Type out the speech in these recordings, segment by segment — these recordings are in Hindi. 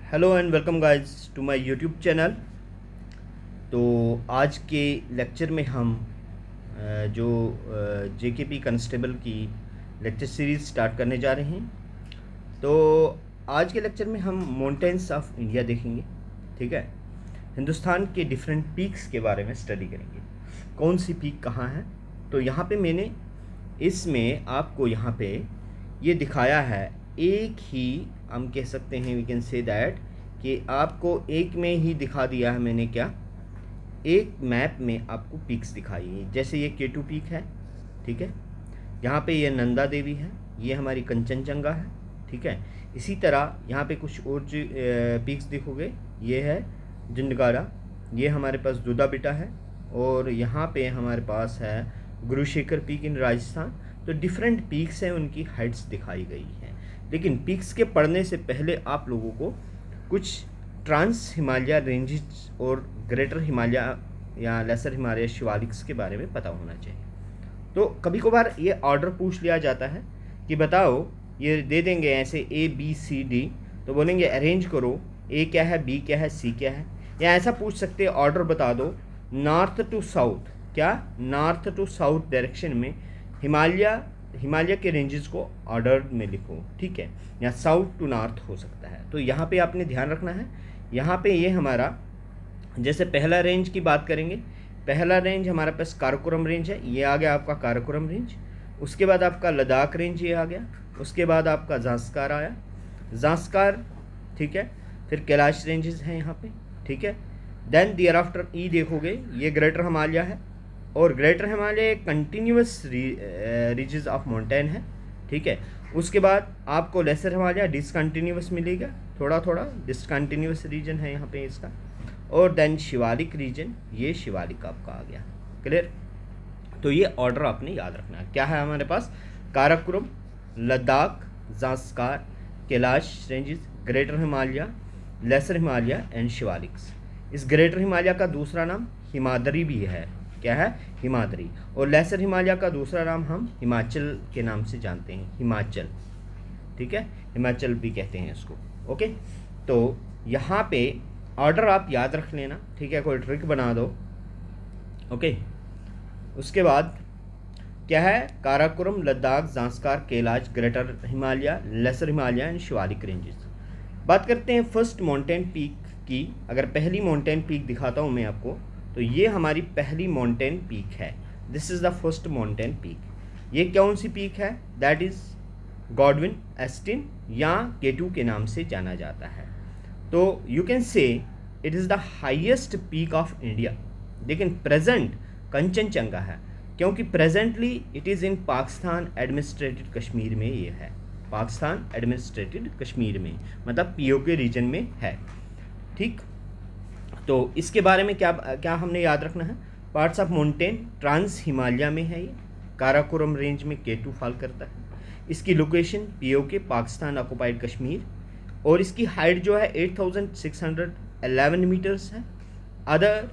Hello and welcome guys to my YouTube channel. तो आज के लेक्चर में हम जो जेकेपी कांस्टेबल की लेक्चर सीरीज़ स्टार्ट करने जा रहे हैं। तो आज के लेक्चर में हम माउंटेन्स ऑफ इंडिया देखेंगे। ठीक है, हिंदुस्तान के डिफरेंट पीक्स के बारे में स्टडी करेंगे, कौन सी पीक कहाँ है। तो यहाँ पे मैंने इसमें आपको यहाँ पे ये दिखाया है, एक ही हम कह सकते हैं, वी कैन से दैट कि आपको एक में ही दिखा दिया है मैंने, क्या एक मैप में आपको पीक्स दिखाई है। जैसे ये K2 पीक है, ठीक है, यहाँ पे ये नंदा देवी है, ये हमारी कंचनजंगा है, ठीक है। इसी तरह यहाँ पे कुछ और पीक्स दिखोगे, ये है जिंदगारा, ये हमारे पास दूधा बिटा है, और यहाँ पे हमारे पास है गुरुशेखर पीक इन राजस्थान। तो डिफरेंट पीक्स हैं, उनकी हाइट्स दिखाई गई हैं। लेकिन पीक्स के पढ़ने से पहले आप लोगों को कुछ ट्रांस हिमालय रेंजेस और ग्रेटर हिमालय या लेसर हिमालय शिवालिक्स के बारे में पता होना चाहिए। तो कभी कभार ये ऑर्डर पूछ लिया जाता है कि बताओ, ये दे देंगे ऐसे ABCD, तो बोलेंगे अरेंज करो, A क्या है, B क्या है, C क्या है। या ऐसा पूछ सकते हैं, ऑर्डर बता दो नॉर्थ टू साउथ, क्या नॉर्थ टू साउथ डायरेक्शन में हिमालय के रेंजेस को ऑर्डर में लिखो, ठीक है, या साउथ टू नॉर्थ हो सकता है। तो यहाँ पे आपने ध्यान रखना है, यहाँ पे ये हमारा, जैसे पहला रेंज की बात करेंगे, पहला रेंज हमारे पास काराकोरम रेंज है, ये आ गया आपका काराकोरम रेंज। उसके बाद आपका लद्दाख रेंज ये आ गया, उसके बाद आपका ज़ांस्कार आया, ज़ांस्कार, ठीक है। फिर कैलाश रेंजेस हैं यहाँ पे, ठीक है। देन दियर आफ्टर ई देखोगे, ये ग्रेटर हिमालय है, और greater Himalaya continuous ridges of mountain है, ठीक है। उसके बाद आपको लेसर हिमालय डिसकंटिन्यूस मिलेगा, थोड़ा थोड़ा डिसकंटिन्यूस रीजन है यहाँ पे इसका। और देन शिवालिक रीजन, ये शिवालिक आपका आ गया। क्लियर। तो ये ऑर्डर आपने याद रखना है। क्या है हमारे पास, Karakoram, Ladakh, Zanskar, Kailash ranges, greater Himalaya, lesser Himalaya and Shivaliks. इस ग्रेटर हिमालय का दूसरा नाम हिमाद्री भी है, क्या है, हिमाद्री। और लेसर हिमालय का दूसरा नाम हम हिमाचल के नाम से जानते हैं, हिमाचल, ठीक है, हिमाचल भी कहते हैं इसको। ओके, तो यहाँ पे ऑर्डर आप याद रख लेना, ठीक है, कोई ट्रिक बना दो। ओके, उसके बाद क्या है, Karakoram, Ladakh, Zanskar, Kailash, greater Himalaya, lesser Himalaya and Shivalik ranges. बात करते हैं फर्स्ट माउंटेन पीक की। अगर पहली माउंटेन पीक दिखाता हूँ मैं आपको, तो ये हमारी पहली माउंटेन पीक है। This is the first mountain peak. ये कौन सी पीक है, दैट इज़ गॉडविन एस्टिन या K2 के नाम से जाना जाता है। तो you can say it is the highest peak of India. लेकिन प्रेजेंट कंचनजंगा है, क्योंकि presently it is in Pakistan administrated Kashmir में ये है, पाकिस्तान एडमिनिस्ट्रेटेड कश्मीर में, मतलब POK रीजन में है, ठीक। तो इसके बारे में क्या क्या हमने याद रखना है, parts of mountain trans Himalaya में है, ये काराकोरम रेंज में K2 फॉल करता है। इसकी location POK Pakistan occupied Kashmir, और इसकी हाइट जो है 8611 मीटर्स है। अदर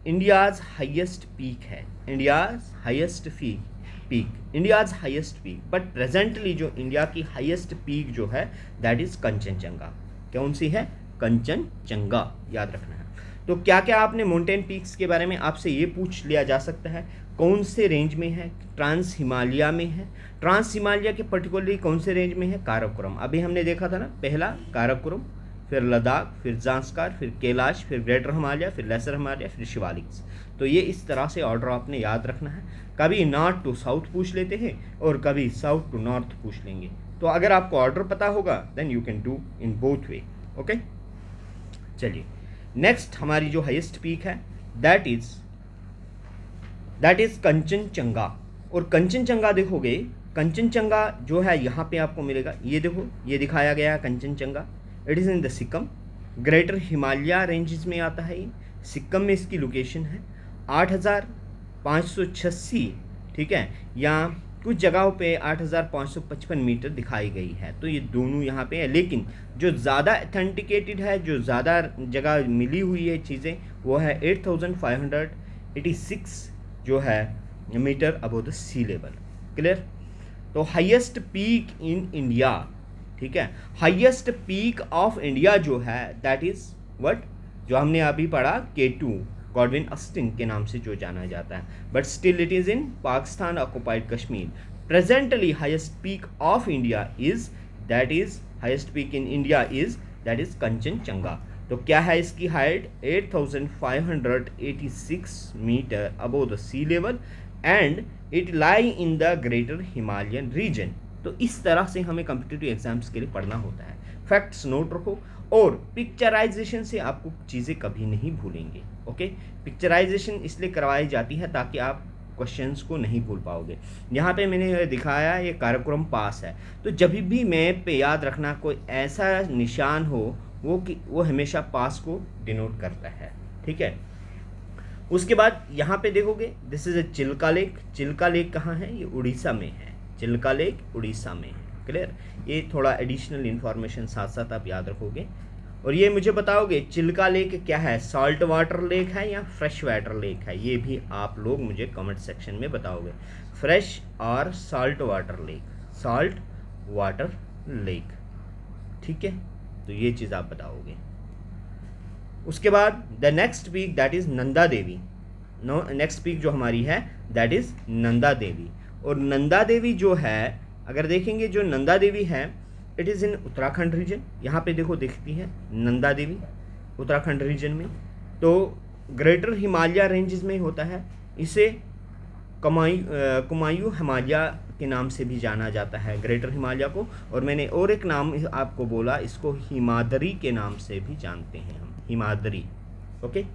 इंडियाज़ हाईएस्ट पीक है, India's highest peak, India's highest peak. But presently जो इंडिया की हाईएस्ट पीक जो है, दैट इज़ कंचनजंगा। कौन सी है, कंचनजंगा, याद रखना है। तो क्या क्या आपने माउंटेन पीक्स के बारे में आपसे ये पूछ लिया जा सकता है, कौन से रेंज में है, ट्रांस हिमालय में है, ट्रांस हिमालय के पर्टिकुलरली कौन से रेंज में है, काराकोरम। अभी हमने देखा था ना, पहला काराकोरम, फिर लद्दाख, फिर ज़ांस्कार, फिर कैलाश, फिर ग्रेटर हिमालय, फिर लेसर हिमालय, फिर शिवालिक्स। तो ये इस तरह से ऑर्डर आपने याद रखना है। कभी नॉर्थ टू साउथ पूछ लेते हैं, और कभी साउथ टू नॉर्थ पूछ लेंगे। तो अगर आपको ऑर्डर पता होगा, then you can do in both way. Okay, चलिए नेक्स्ट हमारी जो हाईएस्ट पीक है, दैट इज कंचनजंगा। और कंचनजंगा देखोगे, कंचनजंगा जो है यहाँ पे आपको मिलेगा, ये देखो, ये दिखाया गया है Kanchenjunga. It is in the Sikkim, greater Himalaya ranges में आता है ये, सिक्किम में इसकी लोकेशन है। 8586, ठीक है, या कुछ जगहों पे 8555 मीटर दिखाई गई है। तो ये दोनों यहाँ पे है, लेकिन जो ज़्यादा ऑथेंटिकेटेड है, जो ज़्यादा जगह मिली हुई है चीज़ें, वो है 8586 जो है metre above the sea level. Clear. तो हाईएस्ट पीक इन इंडिया, ठीक है। हाईएस्ट पीक ऑफ इंडिया जो है दैट इज व्हाट, जो हमने अभी पढ़ा K2 गॉडविन ऑस्टिन के नाम से जो जाना जाता है, but still it is in Pakistan occupied Kashmir. Presently highest peak of India is that is highest peak in India is that is Kanchenjunga. तो क्या है इसकी height 8586 metre above the sea level and it lie in the greater Himalayan region. तो इस तरह से हमें कॉम्पिटिटिव एग्जाम्स के लिए पढ़ना होता है। फैक्ट्स नोट रखो और पिक्चराइजेशन से आपको चीज़ें कभी नहीं भूलेंगे। ओके, पिक्चराइजेशन इसलिए करवाई जाती है ताकि आप क्वेश्चंस को नहीं भूल पाओगे। यहाँ पे मैंने दिखाया ये कार्यक्रम पास है, तो जब भी मैप पे याद रखना कोई ऐसा निशान हो वो हमेशा पास को डिनोट करता है, ठीक है। उसके बाद यहाँ पे देखोगे this is a Chilika lake. Chilika lake कहाँ है? ये उड़ीसा में है। चिल्का लेक उड़ीसा में है। क्लियर? ये थोड़ा एडिशनल इन्फॉर्मेशन साथ साथ आप याद रखोगे। और ये मुझे बताओगे चिल्का लेक क्या है, सॉल्ट वाटर लेक है या फ्रेश वाटर लेक है? ये भी आप लोग मुझे कमेंट सेक्शन में बताओगे, फ्रेश और salt water lake, salt water lake, ठीक है। तो ये चीज़ आप बताओगे। उसके बाद the next peak that is Nanda Devi. Next peak जो हमारी है दैट इज नंदा देवी। और नंदा देवी जो है, अगर देखेंगे जो नंदा देवी है it is in Uttarakhand region. यहाँ पे देखो दिखती है नंदा देवी उत्तराखंड रीजन में। तो ग्रेटर हिमालय रेंजेस में होता है। इसे कुमायूं हिमालय के नाम से भी जाना जाता है, ग्रेटर हिमालय को। और मैंने और एक नाम आपको बोला, इसको हिमाद्री के नाम से भी जानते हैं हम, हिमाद्री। ओके,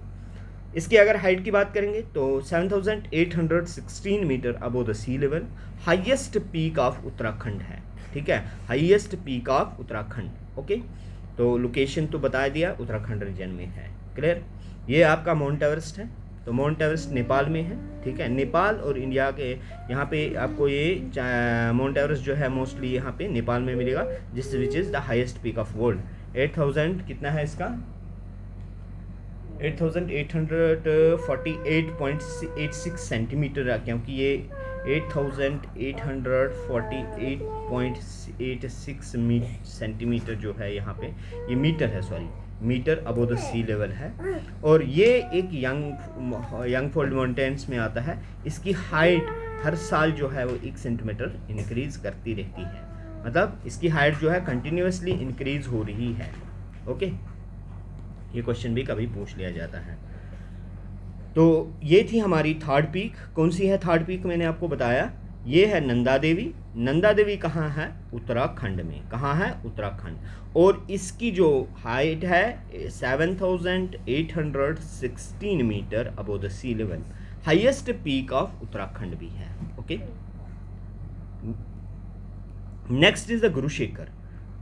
इसकी अगर हाइट की बात करेंगे तो 7816 metre above the sea level, highest peak of Uttarakhand है, ठीक है, highest peak of Uttarakhand. Okay, तो लोकेशन तो बता दिया, उत्तराखंड रीजन में है। क्लियर? ये आपका माउंट एवरेस्ट है। तो माउंट एवरेस्ट नेपाल में है, ठीक है। नेपाल और इंडिया के यहाँ पे आपको ये माउंट एवरेस्ट जो है मोस्टली यहाँ पे नेपाल में मिलेगा, जिस which is the highest peak of world. 8000 कितना है इसका? 8848.86 सेंटीमीटर, क्योंकि ये 8848.86 सेंटीमीटर जो है यहाँ पे, ये मीटर है, sorry metre above the sea level है। और ये एक यंग फोल्ड माउंटेन्स में आता है। इसकी हाइट हर साल जो है वो 1 सेंटीमीटर इंक्रीज करती रहती है, मतलब इसकी हाइट जो है कंटिन्यूसली इंक्रीज हो रही है। ओके, ये क्वेश्चन भी कभी पूछ लिया जाता है। तो ये थी हमारी थर्ड पीक। कौन सी है थर्ड पीक? मैंने आपको बताया ये है नंदा देवी। नंदा देवी कहाँ है? उत्तराखंड में। कहाँ है? उत्तराखंड। और इसकी जो हाइट है 7816 metre above the sea level, highest peak of Uttarakhand भी है। Okay, next is the Gurushikhar.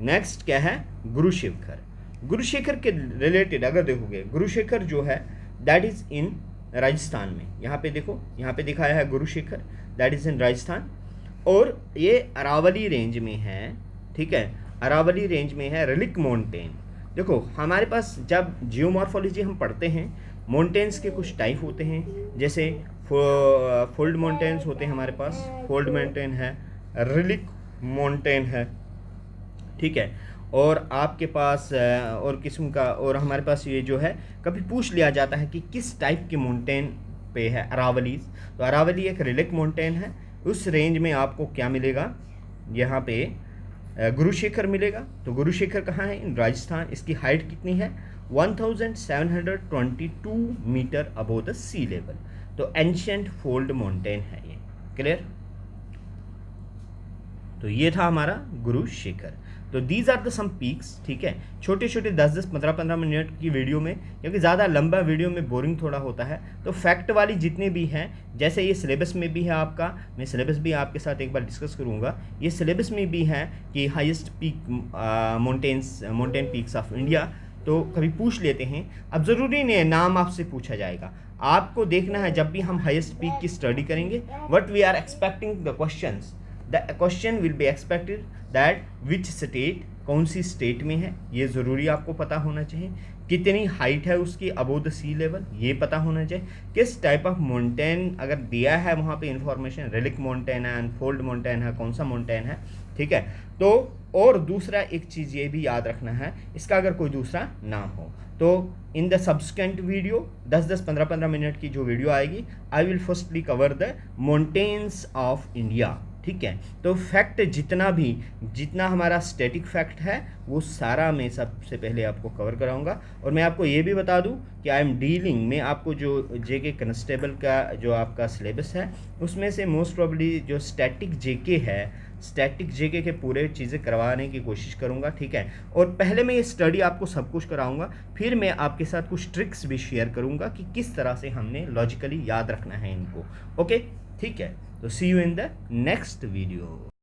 Next क्या है? गुरुशेखर। गुरुशेखर के रिलेटेड अगर देखोगे, गुरुशेखर जो है दैट इज इन राजस्थान में। यहाँ पे देखो, यहाँ पे दिखाया है गुरुशेखर, दैट इज इन राजस्थान। और ये अरावली रेंज में है, ठीक है, अरावली रेंज में है। Relic mountain. देखो हमारे पास जब जियोमॉर्फोलॉजी हम पढ़ते हैं, माउंटेन्स के कुछ टाइप होते हैं, जैसे फोल्ड माउंटेन्स होते हैं हमारे पास, फोल्ड माउंटेन है, रिलिक माउंटेन है, ठीक है। और आपके पास और किस्म का, और हमारे पास ये जो है कभी पूछ लिया जाता है कि किस टाइप के माउंटेन पे है अरावलीज। तो अरावली एक रिलिक माउंटेन है। उस रेंज में आपको क्या मिलेगा? यहाँ पे गुरुशेखर मिलेगा। तो गुरुशेखर कहाँ है? इन राजस्थान। इसकी हाइट कितनी है? 1722 metre above the sea level. तो एंशिएंट फोल्ड माउंटेन है ये। क्लियर? तो ये था हमारा गुरुशेखर। तो these are the some peaks, ठीक है। छोटे छोटे 10-10, 15-15 मिनट की वीडियो में, क्योंकि ज़्यादा लंबा वीडियो में बोरिंग थोड़ा होता है, तो फैक्ट वाली जितने भी हैं, जैसे ये सिलेबस में भी है आपका, मैं सिलेबस भी आपके साथ एक बार डिस्कस करूँगा। ये सिलेबस में भी है कि highest peak mountain peaks of India, तो कभी पूछ लेते हैं। अब ज़रूरी नहीं है नाम आपसे पूछा जाएगा, आपको देखना है जब भी हम हाईएस्ट पीक की स्टडी करेंगे, what we are expecting the questions, the question will be expected that which state, कौन सी स्टेट में है, ये ज़रूरी आपको पता होना चाहिए। कितनी हाइट है उसकी अबोव द सी लेवल, ये पता होना चाहिए। किस टाइप ऑफ माउंटेन अगर दिया है वहाँ पे इंफॉर्मेशन, रिलिक माउंटेन है, अनफोल्ड माउंटेन है, कौन सा माउंटेन है, ठीक है। तो और दूसरा एक चीज़ ये भी याद रखना है, इसका अगर कोई दूसरा नाम हो तो इन द सब्सकेंट वीडियो 10-10 15-15 मिनट की जो वीडियो आएगी, I will firstly cover the mountains of India. ठीक है, तो फैक्ट जितना हमारा स्टैटिक फैक्ट है वो सारा मैं सबसे पहले आपको कवर कराऊंगा। और मैं आपको ये भी बता दूं कि आई एम डीलिंग में आपको जो जेके कांस्टेबल का जो आपका सिलेबस है उसमें से मोस्ट प्रॉब्ली जो स्टैटिक जेके है, स्टैटिक जेके के पूरे चीज़ें करवाने की कोशिश करूंगा। ठीक है, और पहले मैं ये स्टडी आपको सब कुछ कराऊंगा, फिर मैं आपके साथ कुछ ट्रिक्स भी शेयर करूंगा कि किस तरह से हमने लॉजिकली याद रखना है इनको। ओके, ठीक है, तो see you in the next video.